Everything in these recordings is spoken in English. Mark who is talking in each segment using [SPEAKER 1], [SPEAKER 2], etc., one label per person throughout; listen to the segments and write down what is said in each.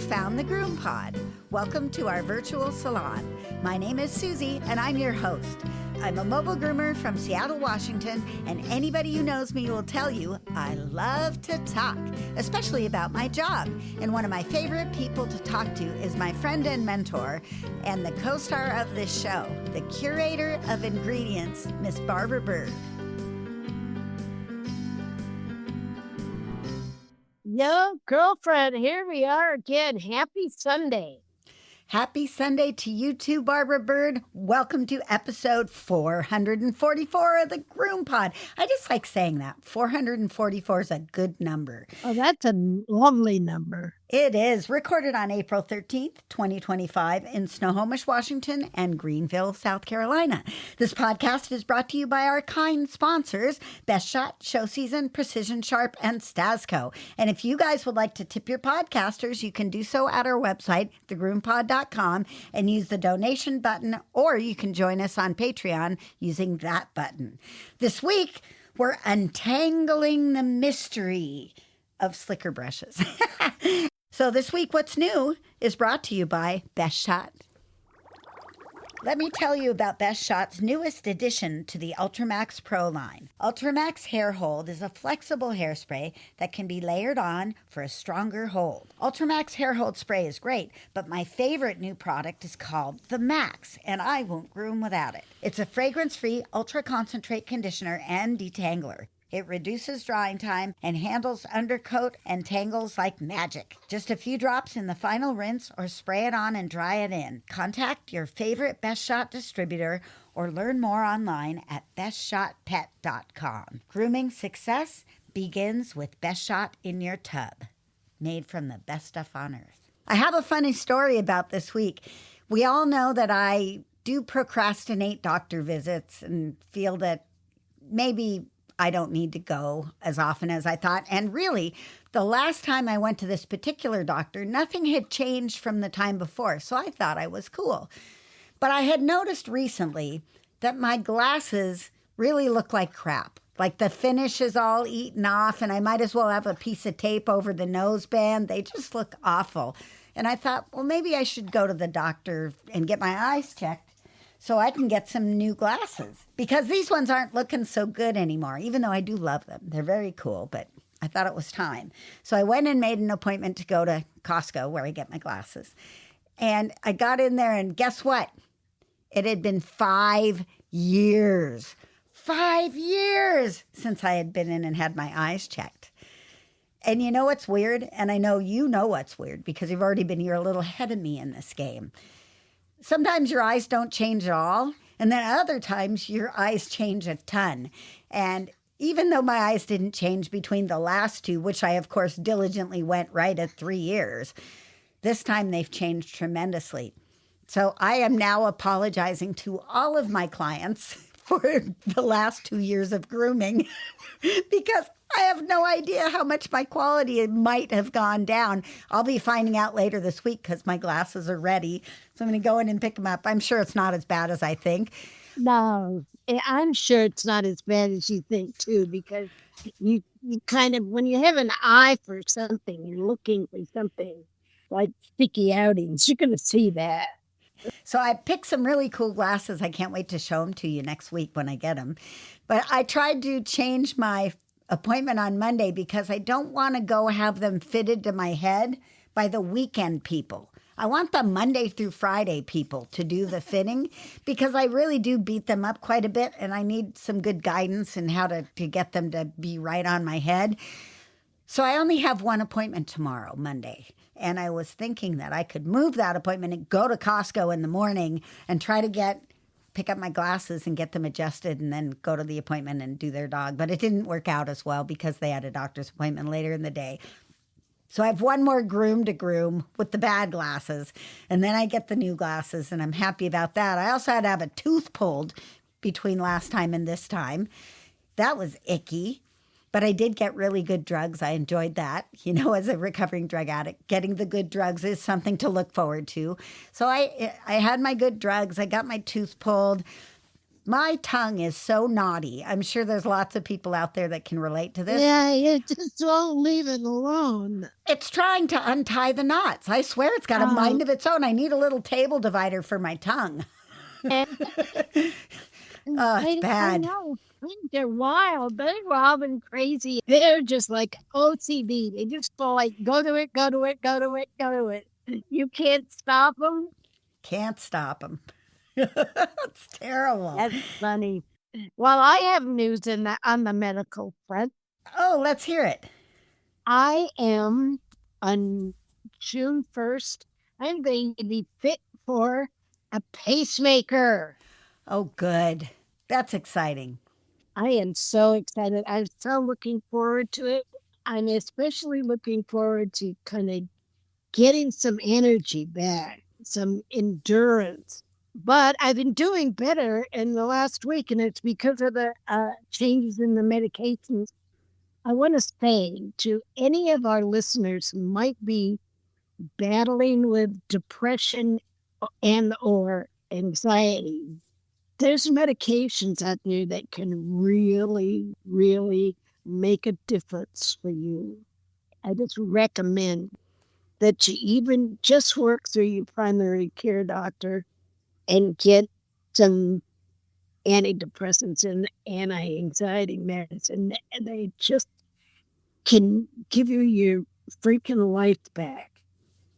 [SPEAKER 1] found the GroomPod. Welcome to our virtual salon. My name is Susie, and I'm your host. I'm a mobile groomer from Seattle, Washington, and anybody who knows me will tell you I love to talk, especially about my job. And one of my favorite people to talk to is my friend and mentor and the co-star of this show, the curator of ingredients, Miss Barbara Bird.
[SPEAKER 2] Yo, girlfriend, here we are again. Happy Sunday.
[SPEAKER 1] Happy Sunday to you too, Barbara Bird. Welcome to episode 444 of the GroomPod. I just like saying that. 444 is a good number.
[SPEAKER 2] Oh, that's a lovely number.
[SPEAKER 1] It is. Recorded on April 13th, 2025 in Snohomish, Washington and Greenville, South Carolina. This podcast is brought to you by our kind sponsors, Best Shot, Show Season, Precision Sharp, and Stasco. And if you guys would like to tip your podcasters, you can do so at our website, thegroompod.com, and use the donation button, or you can join us on Patreon using that button. This week, we're untangling the mystery of Slicker Brushes. So this week, What's New is brought to you by Best Shot. Let me tell you about Best Shot's newest addition to the Ultramax Pro line. Ultramax Hair Hold is a flexible hairspray that can be layered on for a stronger hold. Ultramax Hair Hold spray is great, but my favorite new product is called the Max, and I won't groom without it. It's a fragrance-free ultra-concentrate conditioner and detangler. It reduces drying time and handles undercoat and tangles like magic. Just a few drops in the final rinse or spray it on and dry it in. Contact your favorite Best Shot distributor or learn more online at bestshotpet.com. Grooming success begins with Best Shot in your tub. Made from the best stuff on earth. I have a funny story about this week. We all know that I do procrastinate doctor visits and feel that maybe I don't need to go as often as I thought. And really, the last time I went to this particular doctor, nothing had changed from the time before. So I thought I was cool. But I had noticed recently that my glasses really look like crap. Like the finish is all eaten off and I might as well have a piece of tape over the nose band. They just look awful. And I thought, well, maybe I should go to the doctor and get my eyes checked so I can get some new glasses, because these ones aren't looking so good anymore, even though I do love them. They're very cool, but I thought it was time. So I went and made an appointment to go to Costco where I get my glasses. And I got in there and guess what? It had been 5 years. 5 years since I had been in and had my eyes checked. And you know what's weird? And I know you know what's weird because you've already been here a little ahead of me in this game. Sometimes your eyes don't change at all, and then other times your eyes change a ton. And even though my eyes didn't change between the last two, which I, of course, diligently went right at 3 years, this time they've changed tremendously. So I am now apologizing to all of my clients for the last 2 years of grooming because I have no idea how much my quality might have gone down. I'll be finding out later this week because my glasses are ready. So I'm going to go in and pick them up. I'm sure it's not as bad as I think.
[SPEAKER 2] No, I'm sure it's not as bad as you think, too, because you kind of, when you have an eye for something, you're looking for something like sticky outings, you're going to see that.
[SPEAKER 1] So I picked some really cool glasses. I can't wait to show them to you next week when I get them. But I tried to change my appointment on Monday because I don't want to go have them fitted to my head by the weekend people. I want the Monday through Friday people to do the fitting because I really do beat them up quite a bit and I need some good guidance in how to get them to be right on my head. So I only have one appointment tomorrow, Monday. And I was thinking that I could move that appointment and go to Costco in the morning and try to pick up my glasses and get them adjusted and then go to the appointment and do their dog. But it didn't work out as well because they had a doctor's appointment later in the day. So I have one more groom to groom with the bad glasses, and then I get the new glasses, and I'm happy about that. I also had to have a tooth pulled between last time and this time. That was icky. But I did get really good drugs. I enjoyed that. You know, as a recovering drug addict, getting the good drugs is something to look forward to. So I had my good drugs. I got my tooth pulled. My tongue is so naughty. I'm sure there's lots of people out there that can relate to this.
[SPEAKER 2] Yeah, you just won't leave it alone.
[SPEAKER 1] It's trying to untie the knots. I swear it's got a mind of its own. I need a little table divider for my tongue.
[SPEAKER 2] And
[SPEAKER 1] Oh, it's
[SPEAKER 2] I
[SPEAKER 1] bad.
[SPEAKER 2] know. They're wild. They're wild and crazy. They're just like OCD. They just go like, go to it, go to it, go to it, go to it. You can't stop them.
[SPEAKER 1] Can't stop them. It's terrible.
[SPEAKER 2] That's funny. Well, I have news on the medical front.
[SPEAKER 1] Oh, let's hear it.
[SPEAKER 2] I am on June 1st. I'm going to be fit for a pacemaker.
[SPEAKER 1] Oh, good. That's exciting.
[SPEAKER 2] I am so excited. I'm so looking forward to it. I'm especially looking forward to kind of getting some energy back, some endurance. But I've been doing better in the last week, and it's because of the changes in the medications. I want to say to any of our listeners who might be battling with depression and or anxiety, there's medications out there that can really, really make a difference for you. I just recommend that you even just work through your primary care doctor and get some antidepressants and anti-anxiety medicine. And they just can give you your freaking life back.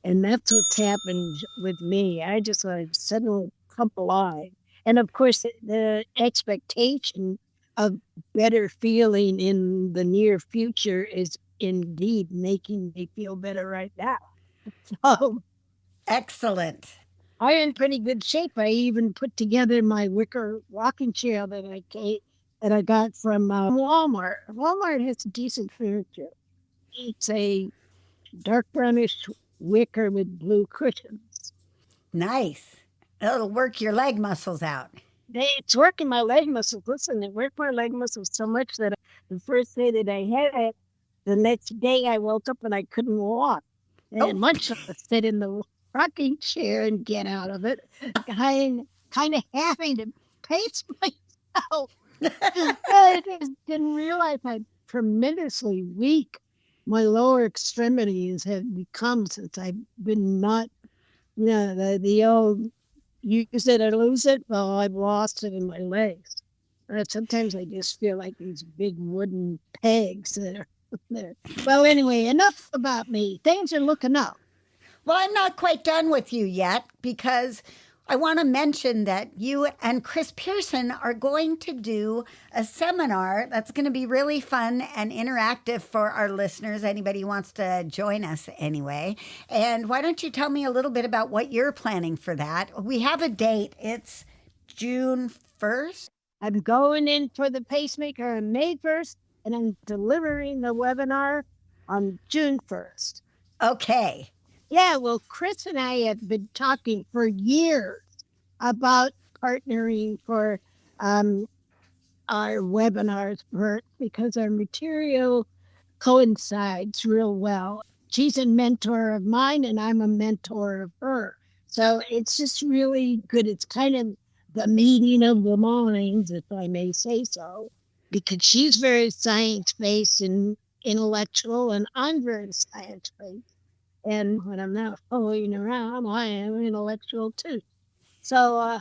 [SPEAKER 2] And that's what's happened with me. I just suddenly come alive. And of course, the expectation of better feeling in the near future is indeed making me feel better right now. So
[SPEAKER 1] Excellent.
[SPEAKER 2] I'm in pretty good shape. I even put together my wicker rocking chair that I got from Walmart. Walmart has decent furniture. It's a dark brownish wicker with blue cushions.
[SPEAKER 1] Nice. It'll work your leg muscles out.
[SPEAKER 2] It's working my leg muscles. Listen, it worked my leg muscles so much that the first day that I had it, the next day I woke up and I couldn't walk.
[SPEAKER 1] Oh,
[SPEAKER 2] And much to sit in the rocking chair and get out of it, kind of having to pace myself. I just didn't realize how tremendously weak my lower extremities have become since I've been not, the old use it or lose it. Well, I've lost it in my legs. Sometimes I just feel like these big wooden pegs that are there. Well, anyway, enough about me. Things are looking up.
[SPEAKER 1] well, I'm not quite done with you yet because I want to mention that you and Chris Pearson are going to do a seminar that's going to be really fun and interactive for our listeners. Anybody who wants to join us, anyway. And why don't you tell me a little bit about what you're planning for that? We have a date, it's June 1st.
[SPEAKER 2] I'm going in for the pacemaker on May 1st, and I'm delivering the webinar on June 1st.
[SPEAKER 1] Okay.
[SPEAKER 2] Yeah, well, Chris and I have been talking for years about partnering for our webinars because our material coincides real well. She's a mentor of mine, and I'm a mentor of her. So it's just really good. It's kind of the meeting of the minds, if I may say so, because she's very science-based and intellectual, and I'm very science-based. And when I'm not fooling around, I am intellectual too. So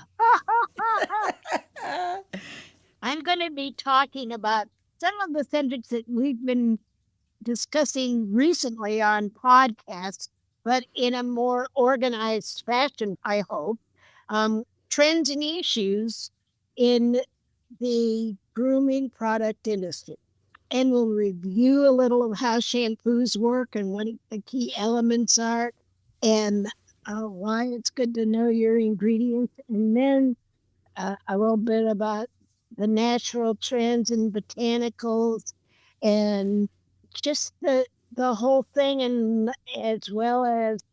[SPEAKER 2] I'm going to be talking about some of the subjects that we've been discussing recently on podcasts, but in a more organized fashion, I hope. Trends and issues in the grooming product industry. And we'll review a little of how shampoos work and what the key elements are and why it's good to know your ingredients. And then a little bit about the natural trends and botanicals and just the whole thing, and as well as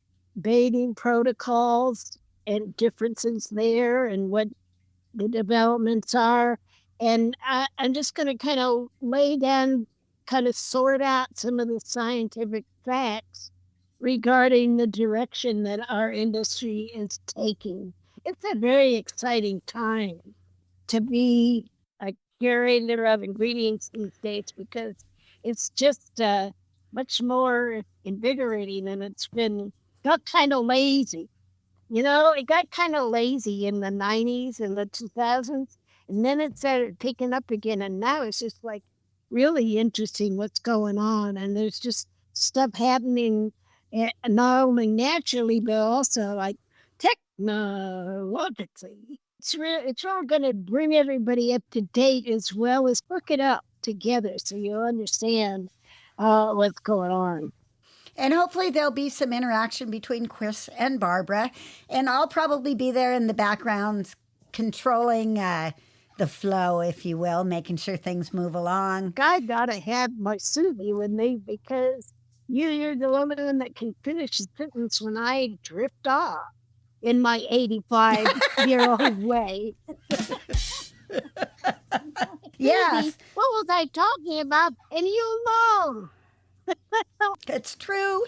[SPEAKER 2] bathing protocols and differences there and what the developments are. And I'm just going to kind of lay down, kind of sort out some of the scientific facts regarding the direction that our industry is taking. It's a very exciting time. to be a curator of ingredients these days because it's just much more invigorating and it's been got kind of lazy. It got kind of lazy in the 90s and the 2000s, and then it started picking up again. And now it's just like really interesting what's going on. And there's just stuff happening not only naturally, but also like technologically. It's all going to bring everybody up to date as well as hook it up together so you'll understand what's going on.
[SPEAKER 1] And hopefully there'll be some interaction between Chris and Barbara. And I'll probably be there in the background controlling the flow, if you will, making sure things move along.
[SPEAKER 2] I gotta have my Susy with me because you're the woman that can finish a sentence when I drift off in my 85-year-old way.
[SPEAKER 1] Yes.
[SPEAKER 2] Susy, what was I talking about? And you know.
[SPEAKER 1] It's true.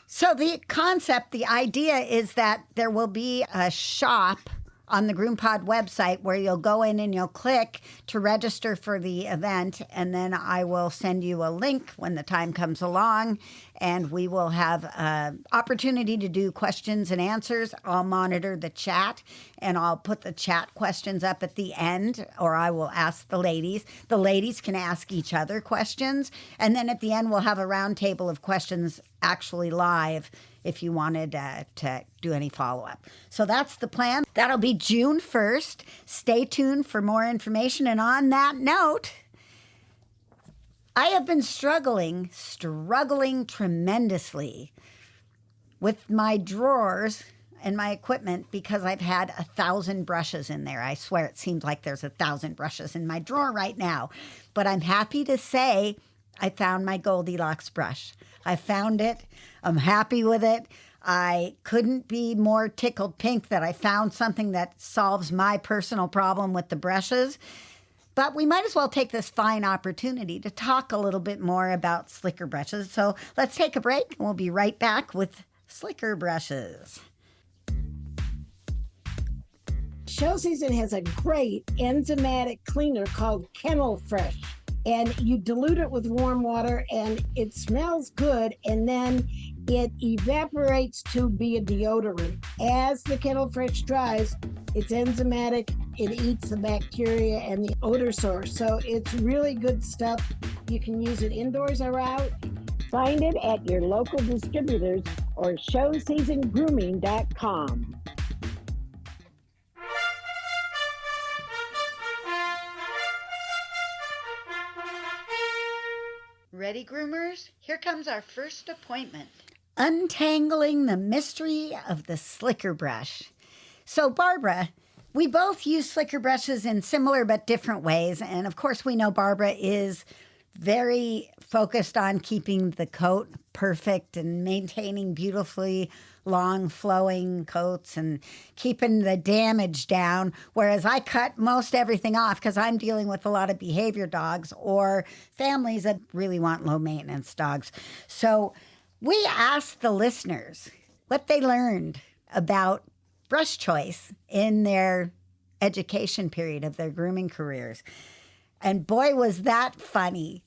[SPEAKER 1] So the concept, the idea is that there will be a shop on the GroomPod website where you'll go in and you'll click to register for the event. And then I will send you a link when the time comes along. And we will have an opportunity to do questions and answers. I'll monitor the chat and I'll put the chat questions up at the end, or I will ask the ladies. The ladies can ask each other questions. And then at the end, we'll have a round table of questions actually live if you wanted to do any follow-up. So that's the plan. That'll be June 1st. Stay tuned for more information. And on that note, I have been struggling tremendously with my drawers and my equipment because I've had 1,000 brushes in there. I swear it seems like there's 1,000 brushes in my drawer right now. But I'm happy to say I found my Goldilocks brush. I found it. I'm happy with it. I couldn't be more tickled pink that I found something that solves my personal problem with the brushes. But we might as well take this fine opportunity to talk a little bit more about Slicker Brushes. So let's take a break and we'll be right back with Slicker Brushes.
[SPEAKER 3] Show Season has a great enzymatic cleaner called Kennel Fresh. And you dilute it with warm water and it smells good, and then it evaporates to be a deodorant. As the Kennel Fresh dries, it's enzymatic, it eats the bacteria and the odor source. So it's really good stuff. You can use it indoors or out.
[SPEAKER 4] Find it at your local distributors or showseasongrooming.com.
[SPEAKER 1] Ready, groomers? Here comes our first appointment. Untangling the mystery of the Slicker Brush. So, Barbara, we both use Slicker Brushes in similar but different ways. And of course, we know Barbara is very focused on keeping the coat perfect and maintaining beautifully long flowing coats and keeping the damage down, whereas I cut most everything off because I'm dealing with a lot of behavior dogs or families that really want low maintenance dogs. So we asked the listeners what they learned about brush choice in their education period of their grooming careers. And boy, was that funny.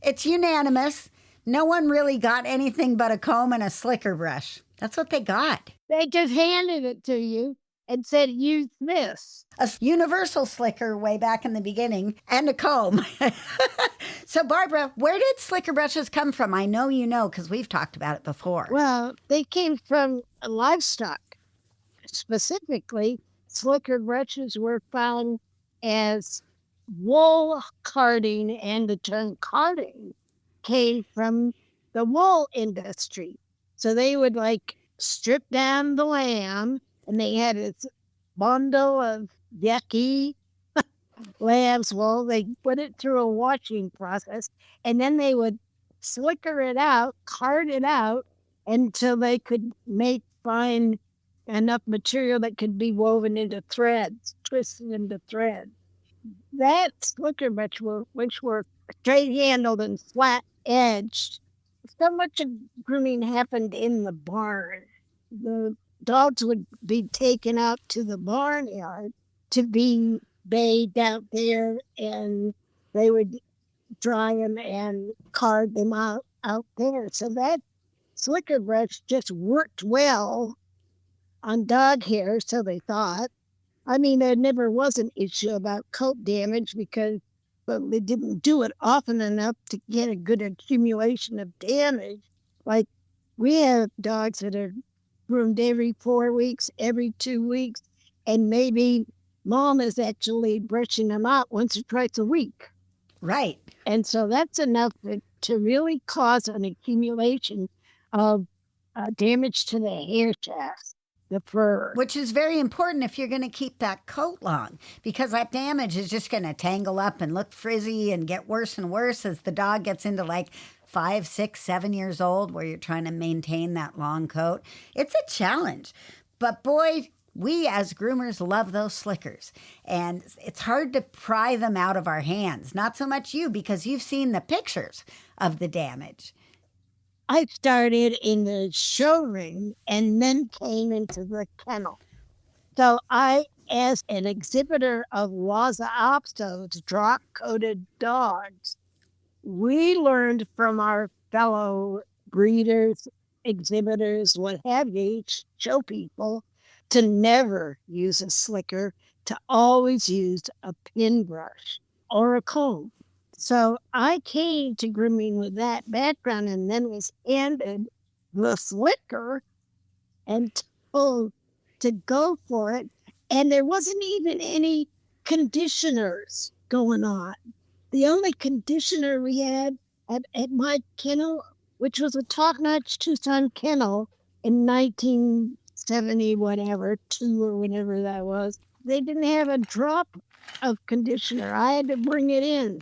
[SPEAKER 1] It's unanimous. No one really got anything but a comb and a slicker brush. That's what they got.
[SPEAKER 2] They just handed it to you and said, use this.
[SPEAKER 1] A universal slicker way back in the beginning and a comb. So, Barbara, where did slicker brushes come from? I know you know because we've talked about it before.
[SPEAKER 2] Well, they came from livestock. Specifically, slicker brushes were found as wool carding, and the term carding came from the wool industry. So they would strip down the lamb, and they had this bundle of yucky lamb's wool. They put it through a washing process, and then they would slicker it out, card it out, until they could make fine enough material that could be woven into threads, twisted into threads. That slicker brush, which were straight-handled and flat-edged, so much of grooming happened in the barn. The dogs would be taken out to the barnyard to be bathed out there, and they would dry them and card them out there. So that slicker brush just worked well on dog hair, so they thought. I mean, there never was an issue about coat damage because but they didn't do it often enough to get a good accumulation of damage. Like we have dogs that are groomed every 4 weeks, every 2 weeks, and maybe mom is actually brushing them out once or twice a week.
[SPEAKER 1] Right.
[SPEAKER 2] And so that's enough to really cause an accumulation of damage to the hair shaft, the fur.
[SPEAKER 1] Which is very important if you're going to keep that coat long, because that damage is just going to tangle up and look frizzy and get worse and worse as the dog gets into like 5, 6, 7 years old, where you're trying to maintain that long coat. It's a challenge. But boy, we as groomers love those slickers, and it's hard to pry them out of our hands. Not so much you, because you've seen the pictures of the damage.
[SPEAKER 2] I started in the show ring and then came into the kennel. So I, as an exhibitor of Lhasa Apso's drop-coated dogs, we learned from our fellow breeders, exhibitors, what have you, show people, to never use a slicker, to always use a pin brush or a comb. So I came to grooming with that background and then was handed the slicker and told to go for it. And there wasn't even any conditioners going on. The only conditioner we had at my kennel, which was a top-notch Tucson kennel in 1970, whatever, 2 or whatever that was, they didn't have a drop of conditioner. I had to bring it in.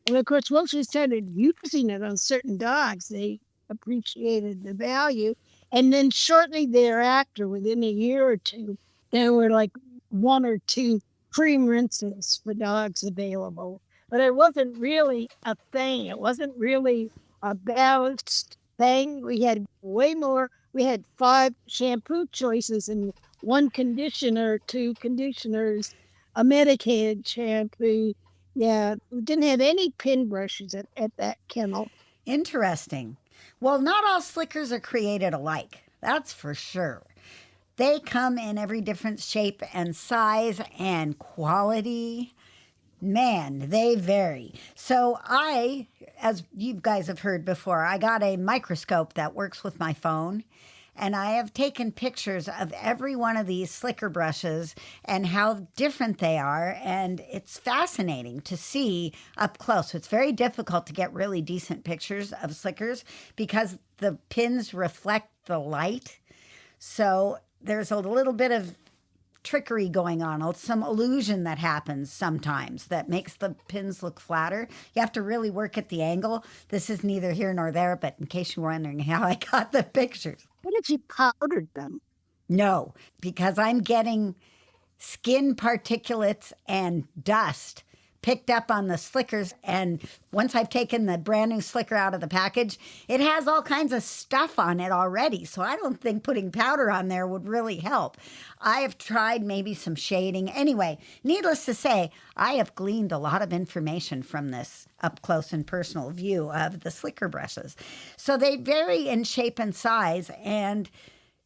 [SPEAKER 2] And of course, once we started using it on certain dogs, they appreciated the value. And then shortly thereafter, within a year or two, there were like 1 or 2 cream rinses for dogs available. But it wasn't really a thing. It wasn't really a balanced thing. We had way more. We had 5 shampoo choices and 1 conditioner, 2 conditioners, a medicated shampoo. Yeah, we didn't have any pin brushes at that kennel.
[SPEAKER 1] Interesting. Well, not all slickers are created alike. That's for sure. They come in every different shape and size and quality. Man, they vary. So as you guys have heard before, I got a microscope that works with my phone. And I have taken pictures of every one of these slicker brushes and how different they are. And it's fascinating to see up close. It's very difficult to get really decent pictures of slickers because the pins reflect the light. So there's a little bit of trickery going on, some illusion that happens sometimes that makes the pins look flatter. You have to really work at the angle. This is neither here nor there, but in case you're wondering how I got the pictures.
[SPEAKER 2] What if you powdered them?
[SPEAKER 1] No, because I'm getting skin particulates and dust picked up on the slickers. And once I've taken the brand new slicker out of the package, it has all kinds of stuff on it already. So I don't think putting powder on there would really help. I have tried maybe some shading. Anyway, needless to say, I have gleaned a lot of information from this up close and personal view of the slicker brushes. So they vary in shape and size, and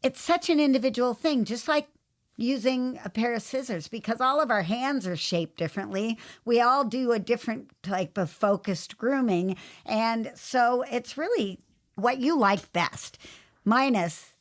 [SPEAKER 1] it's such an individual thing, just like using a pair of scissors, because all of our hands are shaped differently. We all do a different type of focused grooming. And so it's really what you like best, minus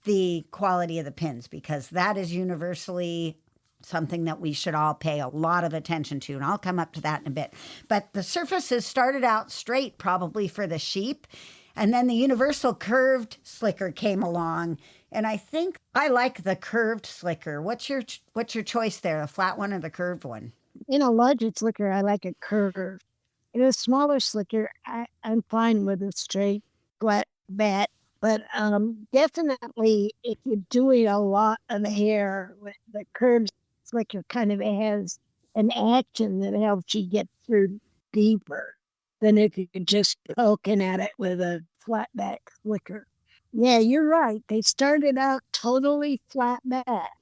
[SPEAKER 1] the quality of the pins, because that is universally something that we should all pay a lot of attention to. And I'll come up to that in a bit. But the surfaces started out straight, probably for the sheep. And then the universal curved slicker came along. And I think I like the curved slicker. What's your choice there, the flat one or the curved one?
[SPEAKER 2] In a larger slicker, I like a curve. In a smaller slicker, I'm fine with a straight, flat bat. But definitely, if you're doing a lot of hair, with the curved slicker kind of has an action that helps you get through deeper than if you're just poking at it with a flat back slicker. Yeah, you're right. They started out totally flat back.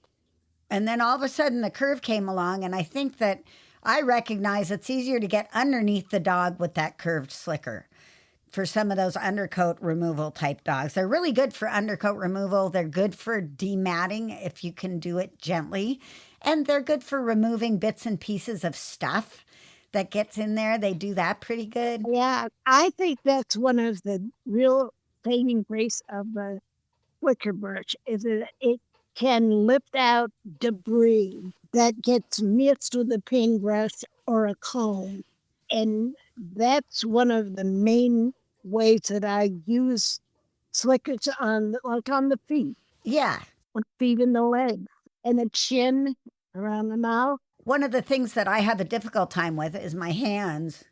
[SPEAKER 1] And then all of a sudden the curve came along, and I think that I recognize it's easier to get underneath the dog with that curved slicker for some of those undercoat removal type dogs. They're really good for undercoat removal. They're good for dematting if you can do it gently. And they're good for removing bits and pieces of stuff that gets in there. They do that pretty good.
[SPEAKER 2] Yeah, I think that's one of the real saving grace of the Slicker brush is that it can lift out debris that gets mixed with a paintbrush or a comb. And that's one of the main ways that I use slickers on, like on the feet,
[SPEAKER 1] Yeah.
[SPEAKER 2] on feet and the legs, and the chin around the mouth.
[SPEAKER 1] One of the things that I have a difficult time with is my hands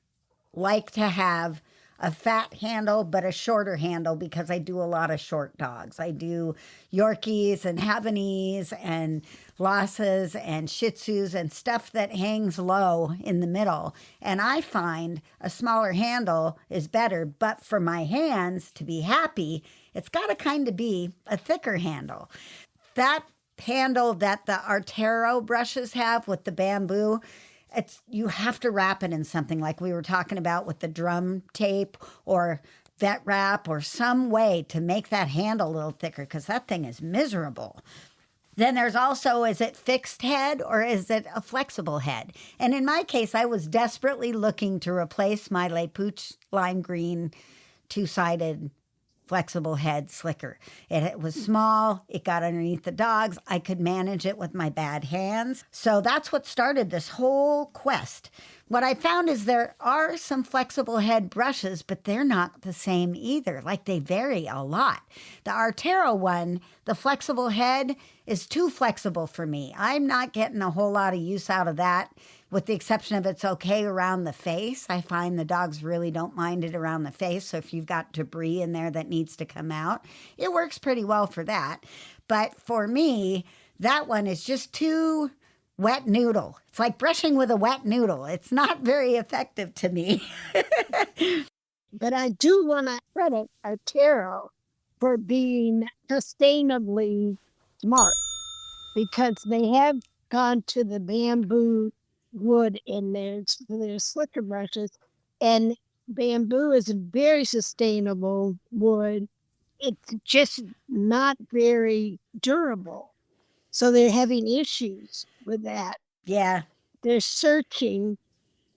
[SPEAKER 1] like to have a fat handle but a shorter handle because I do a lot of short dogs. I do Yorkies and Havanese and Lhasas and Shih Tzus and stuff that hangs low in the middle. And I find a smaller handle is better, but for my hands to be happy, it's got to kind of be a thicker handle. That handle that the Artero brushes have with the bamboo, you have to wrap it in something like we were talking about with the drum tape or vet wrap or some way to make that handle a little thicker because that thing is miserable. Then there's also, is it fixed head or is it a flexible head? And in my case, I was desperately looking to replace my Le Pooch lime green two-sided flexible head slicker. It was small. It got underneath the dogs. I could manage it with my bad hands. So that's what started this whole quest. What I found is there are some flexible head brushes, but they're not the same either. Like they vary a lot. The Artero one, the flexible head, is too flexible for me. I'm not getting a whole lot of use out of that, with the exception of it's okay around the face. I find the dogs really don't mind it around the face. So if you've got debris in there that needs to come out, it works pretty well for that. But for me, that one is just too wet noodle. It's like brushing with a wet noodle. It's not very effective to me.
[SPEAKER 2] But I do want to credit Artero for being sustainably smart because they have gone to the bamboo wood in their slicker brushes, and bamboo is a very sustainable wood. It's just not very durable. So they're having issues with that.
[SPEAKER 1] Yeah.
[SPEAKER 2] They're searching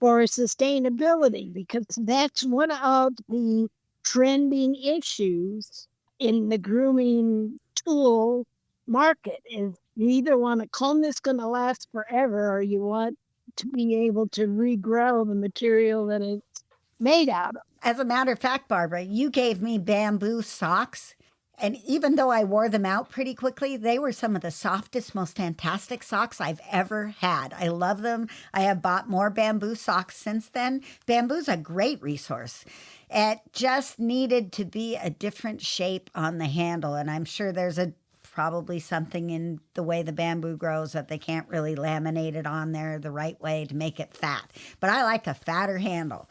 [SPEAKER 2] for sustainability because that's one of the trending issues in the grooming tool market is you either want a comb that's going to last forever or you want to be able to regrow the material that it's made out of.
[SPEAKER 1] As a matter of fact, Barbara, you gave me bamboo socks. And even though I wore them out pretty quickly, they were some of the softest, most fantastic socks I've ever had. I love them. I have bought more bamboo socks since then. Bamboo's a great resource. It just needed to be a different shape on the handle. And I'm sure there's probably something in the way the bamboo grows that they can't really laminate it on there the right way to make it fat. But I like a fatter handle.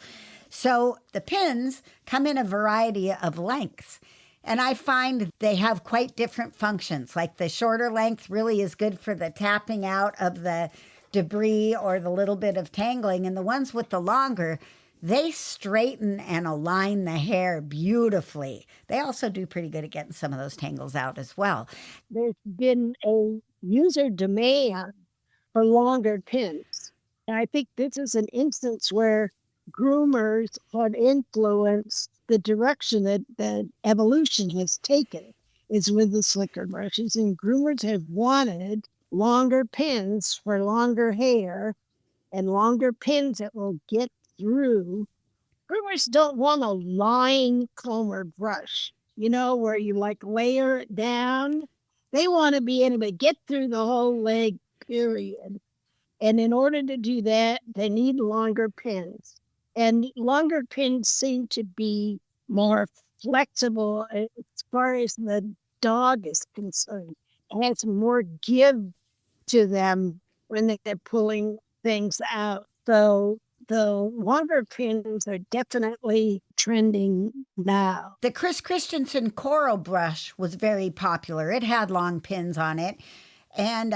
[SPEAKER 1] So the pins come in a variety of lengths. And I find they have quite different functions. Like the shorter length really is good for the tapping out of the debris or the little bit of tangling. And the ones with the longer, they straighten and align the hair beautifully. They also do pretty good at getting some of those tangles out as well.
[SPEAKER 2] There's been a user demand for longer pins. And I think this is an instance where groomers have influenced the direction that evolution has taken is with the slicker brushes. And groomers have wanted longer pins for longer hair and longer pins that will get through. Groomers don't want a line comb or brush, where you like layer it down. They want to be able to get through the whole leg, period. And in order to do that, they need longer pins. And longer pins seem to be more flexible as far as the dog is concerned. It has more give to them when they're pulling things out. So the longer pins are definitely trending now.
[SPEAKER 1] The Chris Christensen Coral brush was very popular. It had long pins on it. And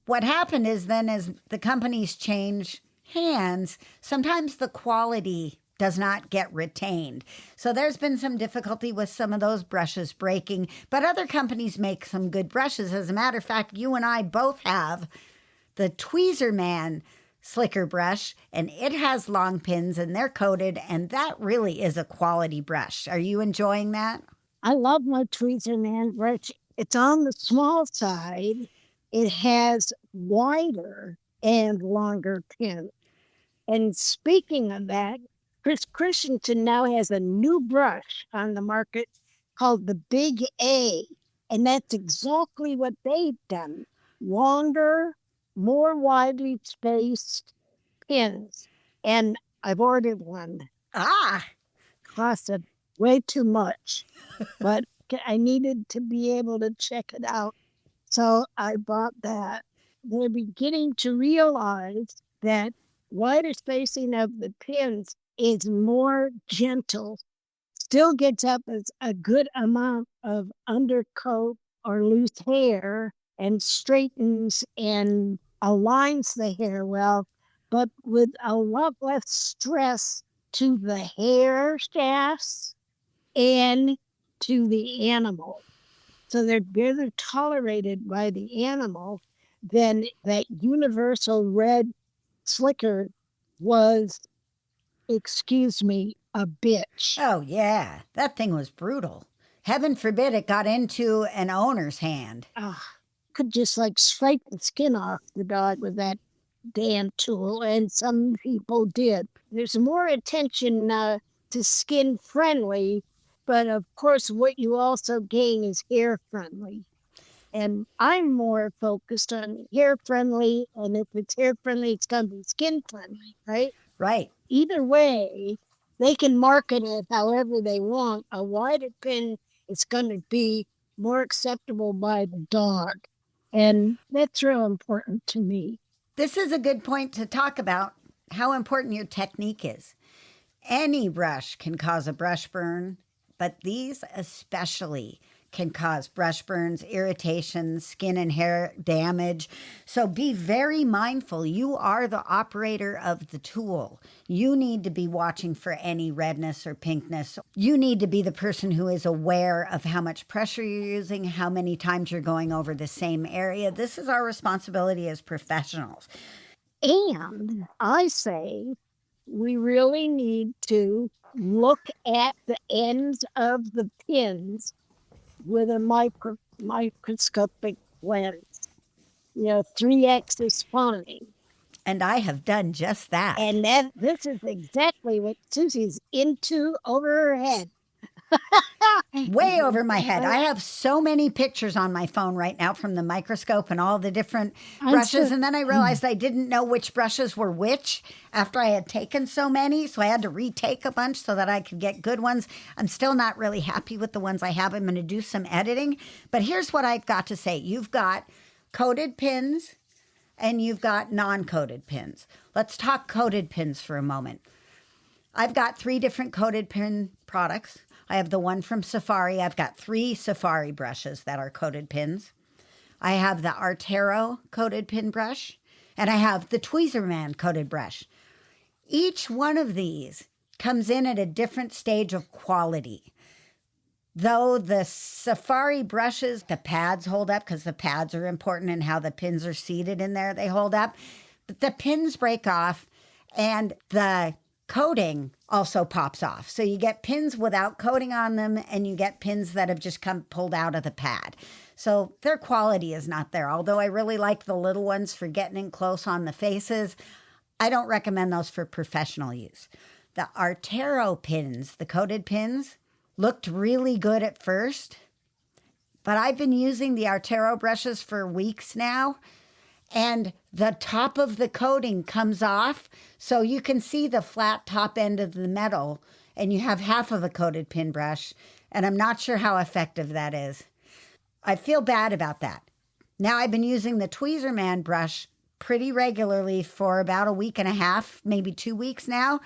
[SPEAKER 1] what happened is then as the companies change hands, sometimes the quality does not get retained. So there's been some difficulty with some of those brushes breaking, but other companies make some good brushes. As a matter of fact, you and I both have the Tweezerman Slicker brush, and it has long pins and they're coated, and that really is a quality brush. Are you enjoying that?
[SPEAKER 2] I love my Tweezerman brush. It's on the small side. It has wider and longer pins. And speaking of that, Chris Christensen now has a new brush on the market called the Big A. And that's exactly what they've done. Longer, more widely spaced pins. And I've ordered one.
[SPEAKER 1] Ah,
[SPEAKER 2] Costed way too much, but I needed to be able to check it out. So I bought that. They're beginning to realize that wider spacing of the pins is more gentle, still gets up as a good amount of undercoat or loose hair and straightens and aligns the hair well, but with a lot less stress to the hair shafts and to the animal. So they're better tolerated by the animal than that universal red slicker was, excuse me, a bitch.
[SPEAKER 1] oh yeah, that thing was brutal. Heaven forbid it got into an owner's hand.
[SPEAKER 2] Could just like scrape the skin off the dog with that damn tool, and some people did. There's more attention to skin friendly, but of course, what you also gain is hair friendly. And I'm more focused on hair friendly, and if it's hair friendly, it's going to be skin friendly, right?
[SPEAKER 1] Right.
[SPEAKER 2] Either way, they can market it however they want. A wider pin is going to be more acceptable by the dog. And that's real important to me.
[SPEAKER 1] This is a good point to talk about how important your technique is. Any brush can cause a brush burn, but these especially can cause brush burns, irritations, skin and hair damage. So be very mindful. You are the operator of the tool. You need to be watching for any redness or pinkness. You need to be the person who is aware of how much pressure you're using, how many times you're going over the same area. This is our responsibility as professionals.
[SPEAKER 2] And I say we really need to look at the ends of the pins with a microscopic lens. 3x is fine.
[SPEAKER 1] And I have done just that.
[SPEAKER 2] And this is exactly what Susy's into over her head.
[SPEAKER 1] Way over my head. I have so many pictures on my phone right now from the microscope and all the different brushes. And then I realized I didn't know which brushes were which after I had taken so many. So I had to retake a bunch so that I could get good ones. I'm still not really happy with the ones I have. I'm going to do some editing. But here's what I've got to say. You've got coated pins and you've got non-coated pins. Let's talk coated pins for a moment. I've got 3 different coated pin products. I have the one from Safari. I've got 3 Safari brushes that are coated pins. I have the Artero coated pin brush, and I have the Tweezerman coated brush. Each one of these comes in at a different stage of quality. Though the Safari brushes, the pads hold up because the pads are important and how the pins are seated in there, they hold up. But the pins break off and the coating also pops off. So you get pins without coating on them and you get pins that have just come pulled out of the pad. So their quality is not there. Although I really like the little ones for getting in close on the faces, I don't recommend those for professional use. The Artero pins, the coated pins, looked really good at first, but I've been using the Artero brushes for weeks now, and the top of the coating comes off, so you can see the flat top end of the metal, and you have half of a coated pin brush, and I'm not sure how effective that is. I feel bad about that. Now I've been using the Tweezerman brush pretty regularly for about a week and a half, maybe 2 weeks now.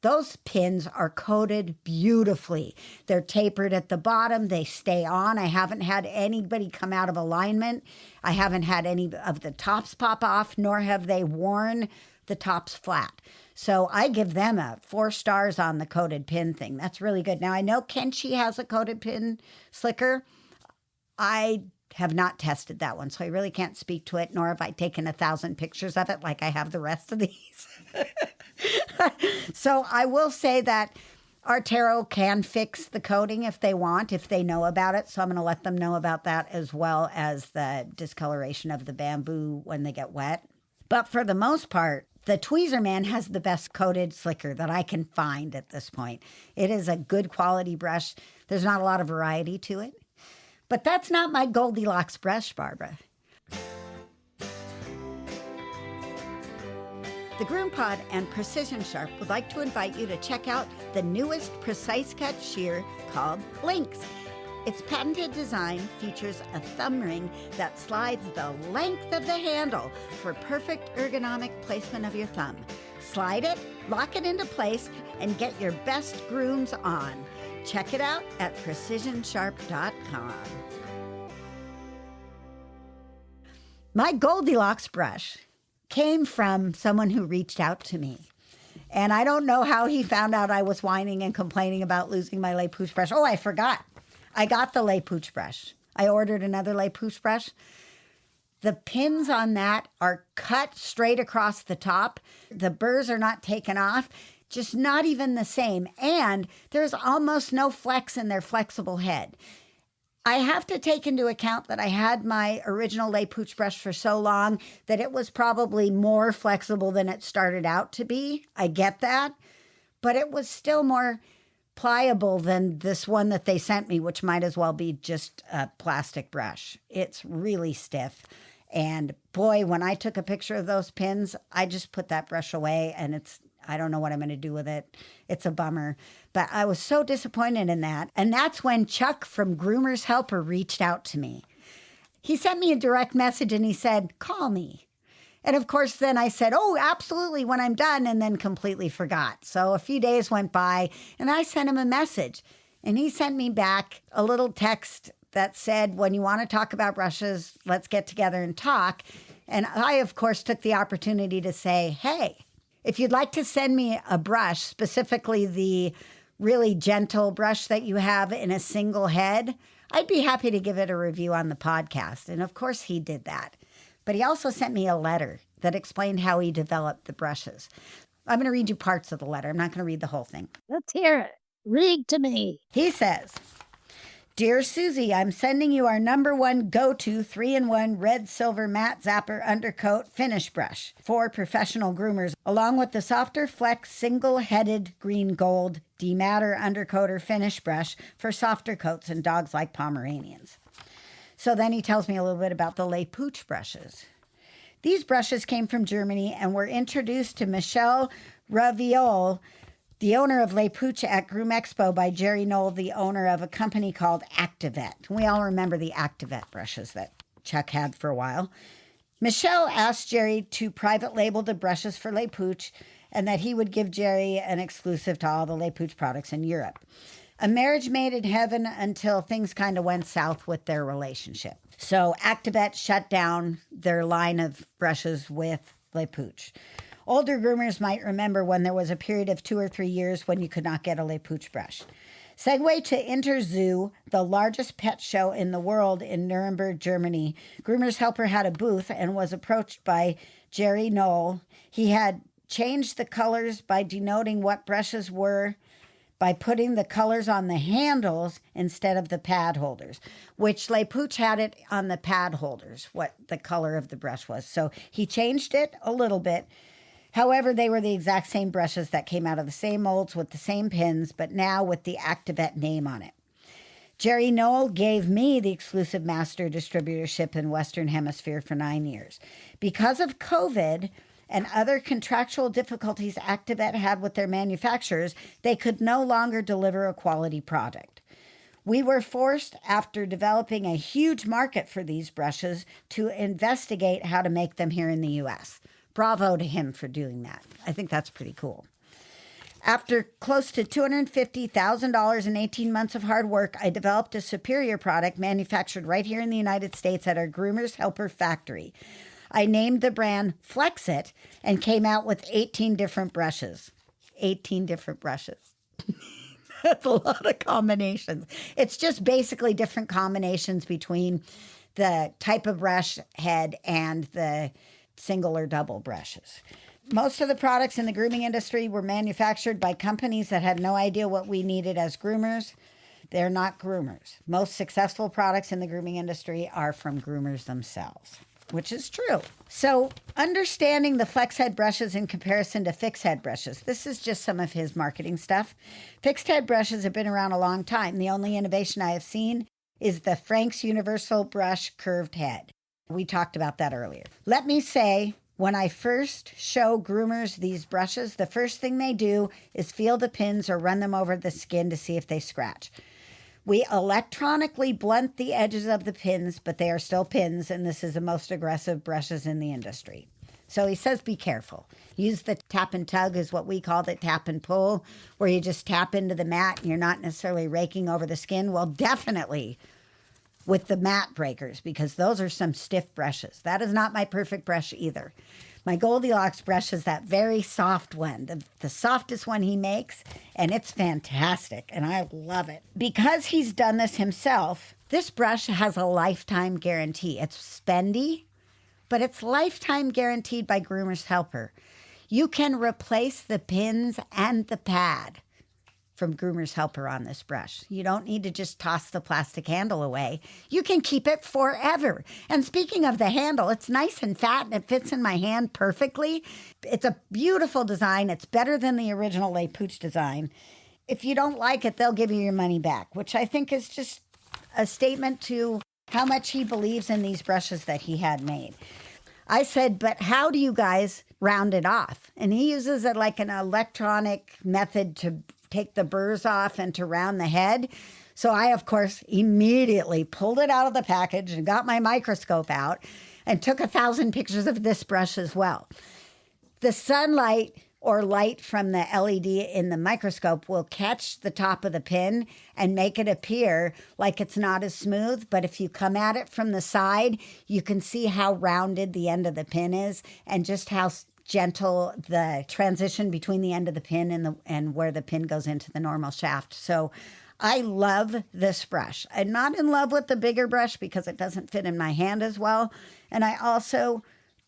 [SPEAKER 1] Those pins are coated beautifully. They're tapered at the bottom. They stay on. I haven't had anybody come out of alignment. I haven't had any of the tops pop off, nor have they worn the tops flat. So I give them a 4 stars on the coated pin thing. That's really good. Now, I know Kenshi has a coated pin slicker. I have not tested that one, so I really can't speak to it, nor have I taken 1,000 pictures of it like I have the rest of these. So I will say that Artero can fix the coating if they want, if they know about it. So I'm going to let them know about that, as well as the discoloration of the bamboo when they get wet. But for the most part, the Tweezerman has the best coated slicker that I can find at this point. It is a good quality brush. There's not a lot of variety to it. But that's not my Goldilocks brush, Barbara. The GroomPod and Precision Sharp would like to invite you to check out the newest precise cut shear called Lynx. Its patented design features a thumb ring that slides the length of the handle for perfect ergonomic placement of your thumb. Slide it, lock it into place, and get your best grooms on. Check it out at precisionsharp.com. My Goldilocks brush came from someone who reached out to me. And I don't know how he found out I was whining and complaining about losing my Le Pouche brush. Oh, I forgot. I got the Le Pouche brush. I ordered another Le Pouche brush. The pins on that are cut straight across the top. The burrs are not taken off, just not even the same. And there's almost no flex in their flexible head. I have to take into account that I had my original Le Pouche brush for so long that it was probably more flexible than it started out to be. I get that. But it was still more pliable than this one that they sent me, which might as well be just a plastic brush. It's really stiff. And boy, when I took a picture of those pins, I just put that brush away, and I don't know what I'm going to do with it. It's a bummer. But I was so disappointed in that. And that's when Chuck from Groomer's Helper reached out to me. He sent me a direct message and he said, call me. And of course, then I said, oh, absolutely, when I'm done, and then completely forgot. So a few days went by and I sent him a message. And he sent me back a little text that said, when you want to talk about brushes, let's get together and talk. And I, of course, took the opportunity to say, hey, if you'd like to send me a brush, specifically the really gentle brush that you have in a single head, I'd be happy to give it a review on the podcast. And of course he did that. But he also sent me a letter that explained how he developed the brushes. I'm going to read you parts of the letter. I'm not going to read the whole thing.
[SPEAKER 2] Let's hear it. Read to me.
[SPEAKER 1] He says, Dear Susie, I'm sending you our #1 go-to 3-in-1 red silver matte zapper undercoat finish brush for professional groomers, along with the softer flex single-headed green gold dematter undercoater finish brush for softer coats and dogs like Pomeranians. So then he tells me a little bit about the Le Pouche brushes. These brushes came from Germany and were introduced to Michel Raviol, the owner of Le Pouche, at Groom Expo by Jerry Knoll, the owner of a company called Activet. We all remember the Activet brushes that Chuck had for a while. Michelle asked Jerry to private label the brushes for Le Pouche and that he would give Jerry an exclusive to all the Le Pouche products in Europe. A marriage made in heaven until things kind of went south with their relationship. So Activet shut down their line of brushes with Le Pouche. Older groomers might remember when there was a period of 2 or 3 years when you could not get a Le Pouche brush. Segue to Interzoo, the largest pet show in the world in Nuremberg, Germany. Groomer's Helper had a booth and was approached by Jerry Knoll. He had changed the colors by denoting what brushes were by putting the colors on the handles instead of the pad holders, which Le Pouche had it on the pad holders, what the color of the brush was. So he changed it a little bit. However, they were the exact same brushes that came out of the same molds with the same pins, but now with the Activet name on it. Jerry Knoll gave me the exclusive master distributorship in Western Hemisphere for 9 years. Because of COVID and other contractual difficulties Activet had with their manufacturers, they could no longer deliver a quality product. We were forced, after developing a huge market for these brushes, to investigate how to make them here in the U.S. Bravo to him for doing that. I think that's pretty cool. After close to $250,000 and 18 months of hard work, I developed a superior product manufactured right here in the United States at our Groomers Helper factory. I named the brand Flex It and came out with 18 different brushes. 18 different brushes. That's a lot of combinations. It's just basically different combinations between the type of brush head and the single or double brushes. Most of the products in the grooming industry were manufactured by companies that had no idea what we needed as groomers. They're not groomers. Most successful products in the grooming industry are from groomers themselves, which is true. So understanding the flex head brushes in comparison to fixed head brushes. This is just some of his marketing stuff. Fixed head brushes have been around a long time. The only innovation I have seen is the Frank's Universal Brush Curved Head. We talked about that earlier. Let me say, when I first show groomers these brushes, the first thing they do is feel the pins or run them over the skin to see if they scratch. We electronically blunt the edges of the pins, but they are still pins, and this is the most aggressive brushes in the industry. So he says be careful. Use the tap and tug is what we call the tap and pull, where you just tap into the mat and you're not necessarily raking over the skin. Well, definitely with the mat breakers, because those are some stiff brushes. That is not my perfect brush either. My Goldilocks brush is that very soft one, the softest one he makes, and it's fantastic, and I love it. Because he's done this himself, this brush has a lifetime guarantee. It's spendy, but it's lifetime guaranteed by Groomers Helper. You can replace the pins and the pad from Groomers Helper on this brush. You don't need to just toss the plastic handle away. You can keep it forever. And speaking of the handle, it's nice and fat and it fits in my hand perfectly. It's a beautiful design. It's better than the original Le Pooch design. If you don't like it, they'll give you your money back, which I think is just a statement to how much he believes in these brushes that he had made. I said, but how do you guys round it off? And he uses it like an electronic method to take the burrs off and to round the head. So I, of course, immediately pulled it out of the package and got my microscope out and took 1,000 pictures of this brush as well. The sunlight or light from the LED in the microscope will catch the top of the pin and make it appear like it's not as smooth. But if you come at it from the side, you can see how rounded the end of the pin is and just how gentle the transition between the end of the pin and where the pin goes into the normal shaft. So I love this brush. I'm not in love with the bigger brush because it doesn't fit in my hand as well. And I also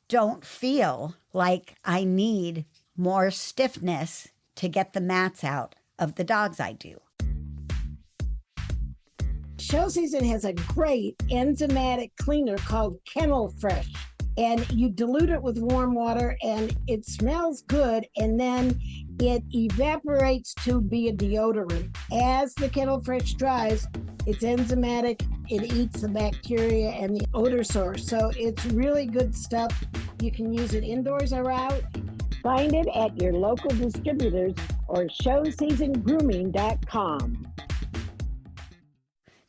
[SPEAKER 1] don't feel like I need more stiffness to get the mats out of the dogs I do.
[SPEAKER 3] Show Season has a great enzymatic cleaner called Kennel Fresh. And you dilute it with warm water and it smells good, and then it evaporates to be a deodorant. As the Kennel Fresh dries, it's enzymatic, it eats the bacteria and the odor source. So it's really good stuff. You can use it indoors or out.
[SPEAKER 4] Find it at your local distributors or showseasongrooming.com.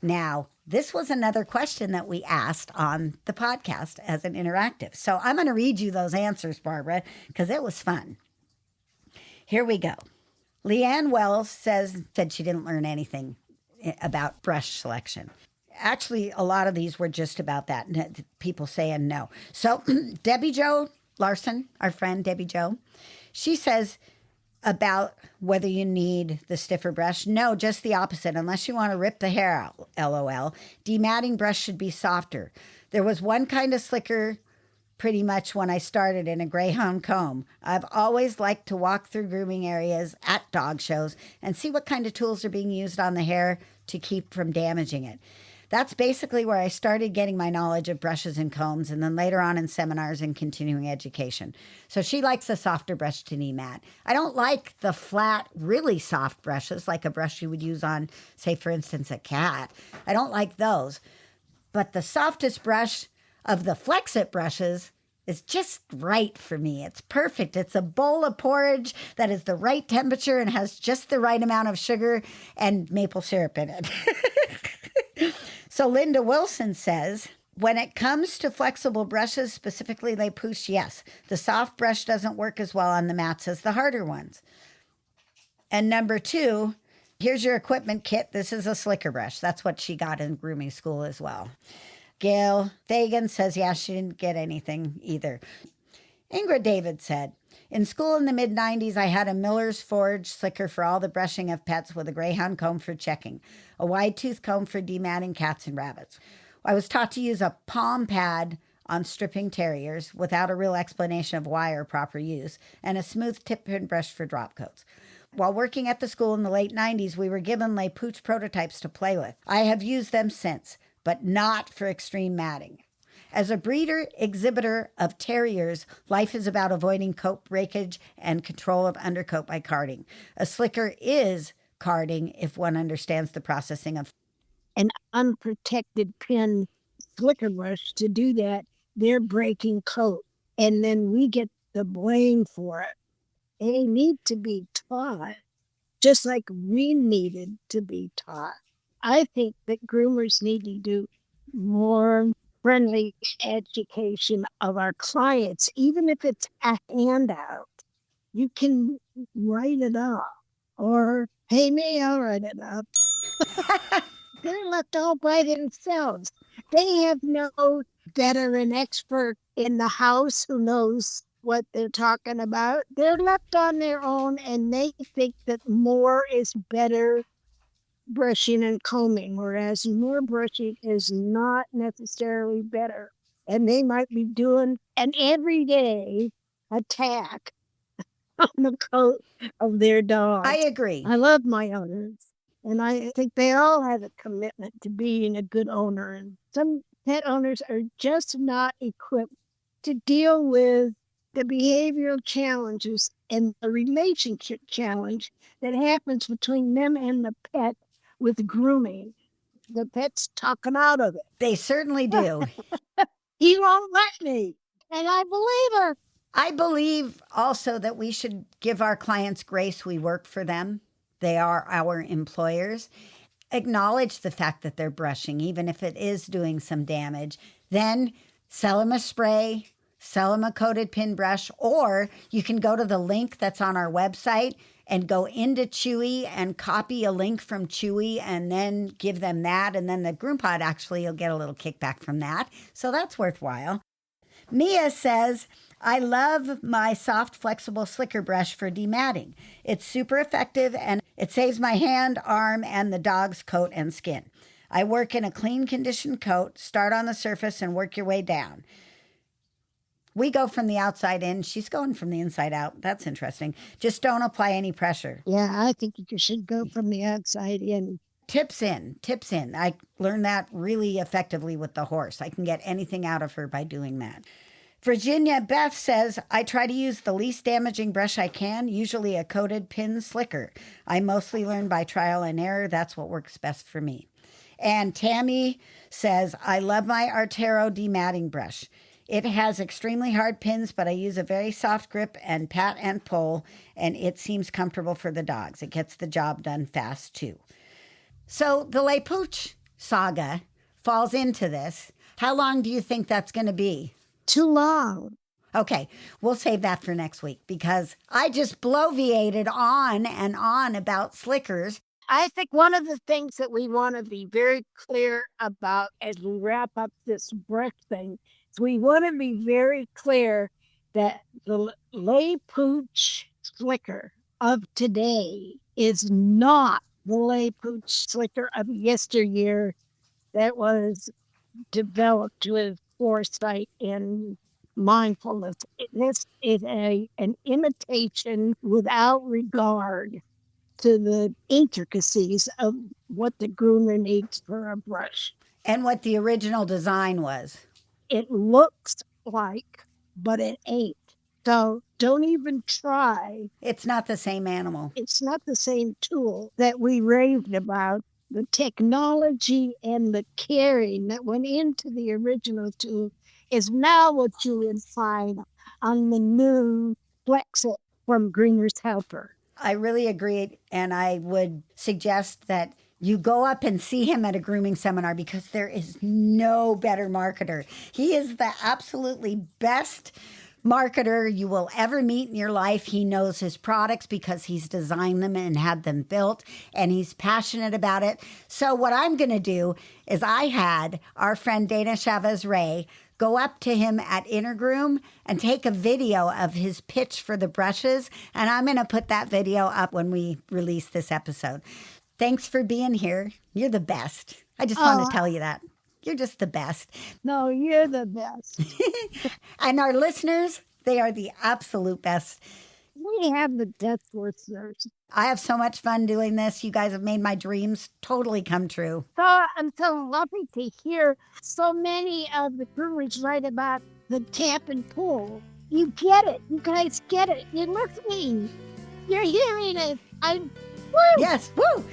[SPEAKER 1] Now, this was another question that we asked on the podcast as an interactive. So I'm going to read you those answers, Barbara, because it was fun. Here we go. Leanne Wells said she didn't learn anything about brush selection. Actually, a lot of these were just about that, people saying no. So Debbie Jo Larson, our friend Debbie Jo, she says about whether you need the stiffer brush. No, just the opposite. Unless you want to rip the hair out, LOL. Dematting brush should be softer. There was one kind of slicker pretty much when I started in a Greyhound comb. I've always liked to walk through grooming areas at dog shows and see what kind of tools are being used on the hair to keep from damaging it. That's basically where I started getting my knowledge of brushes and combs, and then later on in seminars and continuing education. So she likes a softer brush to demat. I don't like the flat, really soft brushes, like a brush you would use on, say, for instance, a cat. I don't like those. But the softest brush of the Flex-It brushes is just right for me. It's perfect. It's a bowl of porridge that is the right temperature and has just the right amount of sugar and maple syrup in it. So Linda Wilson says, when it comes to flexible brushes, specifically Le Pooch, yes, the soft brush doesn't work as well on the mats as the harder ones. And number 2, here's your equipment kit. This is a slicker brush. That's what she got in grooming school as well. Gail Fagan says, yeah, she didn't get anything either. Ingrid David said, in school in the mid-90s, I had a Miller's Forge slicker for all the brushing of pets with a greyhound comb for checking, a wide-tooth comb for dematting cats and rabbits. I was taught to use a palm pad on stripping terriers without a real explanation of why or proper use, and a smooth tip pin brush for drop coats. While working at the school in the late 90s, we were given Le Pooch prototypes to play with. I have used them since, but not for extreme matting. As a breeder exhibitor of terriers, life is about avoiding coat breakage and control of undercoat by carding. A slicker is carding if one understands the processing of
[SPEAKER 2] an unprotected pin slicker brush to do that. They're breaking coat, and then we get the blame for it. They need to be taught, just like we needed to be taught. I think that groomers need to do more friendly education of our clients, even if it's a handout. You can write it up, or pay me, I'll write it up. They're left all by themselves. They have no veteran expert in the house who knows what they're talking about. They're left on their own, and they think that more is better brushing and combing, whereas more brushing is not necessarily better. And they might be doing an everyday attack on the coat of their dog.
[SPEAKER 1] I agree.
[SPEAKER 2] I love my owners, and I think they all have a commitment to being a good owner. And some pet owners are just not equipped to deal with the behavioral challenges and the relationship challenge that happens between them and the pet with grooming. The pet's talking out of it.
[SPEAKER 1] They certainly do.
[SPEAKER 2] He won't let me, and I believe her.
[SPEAKER 1] I believe also that we should give our clients grace. We work for them. They are our employers. Acknowledge the fact that they're brushing, even if it is doing some damage. Then sell them a spray, sell them a coated pin brush, or you can go to the link that's on our website and go into Chewy and copy a link from Chewy and then give them that. And then the GroomPod, actually, you'll get a little kickback from that. So that's worthwhile. Mia says, I love my soft, flexible slicker brush for dematting. It's super effective and it saves my hand, arm, and the dog's coat and skin. I work in a clean conditioned coat, start on the surface and work your way down. We go from the outside in. She's going from the inside out. That's interesting. Just don't apply any pressure.
[SPEAKER 2] Yeah, I think you should go from the outside in.
[SPEAKER 1] Tips in. I learned that really effectively with the horse. I can get anything out of her by doing that. Virginia Beth says, I try to use the least damaging brush I can, usually a coated pin slicker. I mostly learn by trial and error. That's what works best for me. And Tammy says, I love my Artero dematting brush. It has extremely hard pins, but I use a very soft grip and pat and pull, and it seems comfortable for the dogs. It gets the job done fast, too. So the Le Pooch saga falls into this. How long do you think that's going to be?
[SPEAKER 2] Too long.
[SPEAKER 1] Okay, we'll save that for next week because I just bloviated on and on about slickers.
[SPEAKER 2] I think one of the things that we want to be very clear about as we wrap up this brush thing is we want to be very clear that the Le Pooch slicker of today is not the Le Pooch slicker of yesteryear that was developed with foresight and mindfulness. This is an imitation without regard to the intricacies of what the groomer needs for a brush.
[SPEAKER 1] And what the original design was.
[SPEAKER 2] It looks like, but it ain't. So don't even try.
[SPEAKER 1] It's not the same animal.
[SPEAKER 2] It's not the same tool that we raved about. The technology and the caring that went into the original tool is now what you would find on the new Flexit from Greener's Helper.
[SPEAKER 1] I really agree, and I would suggest that you go up and see him at a grooming seminar because there is no better marketer. He is the absolutely best marketer you will ever meet in your life. He knows his products because he's designed them and had them built, and he's passionate about it. So what I'm going to do is I had our friend Dana Chavez Ray go up to him at Intergroom and take a video of his pitch for the brushes. And I'm going to put that video up when we release this episode. Thanks for being here. You're the best. I just want to tell you that. You're just the best.
[SPEAKER 2] No, you're the best.
[SPEAKER 1] And our listeners, they are the absolute best.
[SPEAKER 2] We have the best listeners.
[SPEAKER 1] I have so much fun doing this. You guys have made my dreams totally come true.
[SPEAKER 2] So I'm so lovely to hear so many of the groomers write about the tap and pull. You get it. You guys get it. You're listening. You're hearing it. I'm woo!
[SPEAKER 1] Yes, woo!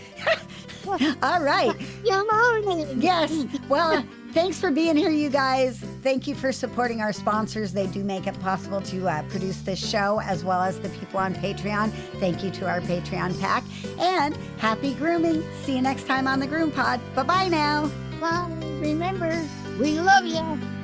[SPEAKER 1] All right.
[SPEAKER 2] You're learning.
[SPEAKER 1] Yes. Well, thanks for being here, you guys. Thank you for supporting our sponsors. They do make it possible to produce this show, as well as the people on Patreon. Thank you to our Patreon pack. And happy grooming. See you next time on the GroomPod. Bye-bye now.
[SPEAKER 2] Well, remember, we love you.